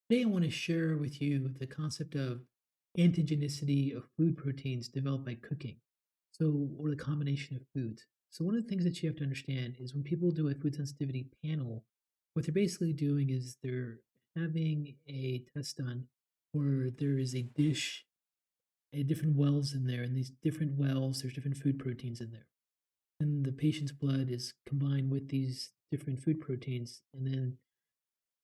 Today, I want to share with you the concept of antigenicity of food proteins developed by cooking. Or the combination of foods. So, one of the things that you have to understand is when people do a food sensitivity panel, what they're basically doing is they're having a test done where there is a dish, different wells in there, and these different wells, there's different food proteins in there. And the patient's blood is combined with these different food proteins, and then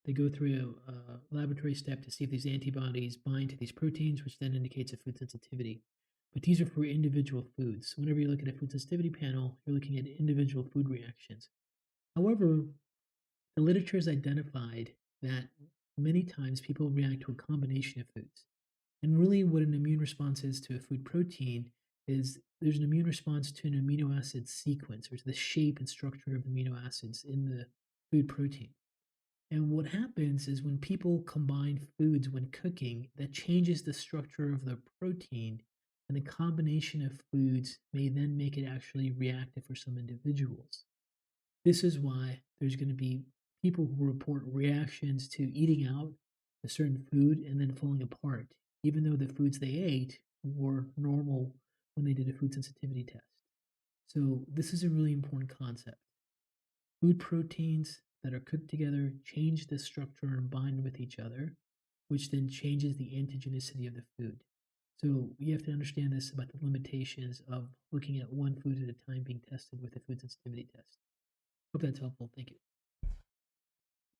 they go through a laboratory step to see if these antibodies bind to these proteins, which then indicates a food sensitivity. But these are for individual foods. So whenever you look at a food sensitivity panel, you're looking at individual food reactions. However, the literature has identified that many times people react to a combination of foods. And really, what an immune response is to a food protein is there's an immune response to an amino acid sequence, or to the shape and structure of amino acids in the food protein. And what happens is when people combine foods when cooking, that changes the structure of the protein, and the combination of foods may then make it actually reactive for some individuals. This is why there's going to be people who report reactions to eating out a certain food and then falling apart, even though the foods they ate were normal when they did a food sensitivity test. So, this is a really important concept. Food proteins that are cooked together change the structure and bind with each other, which then changes the antigenicity of the food. So you have to understand this about the limitations of looking at one food at a time being tested with a food sensitivity test. Hope that's helpful. Thank you.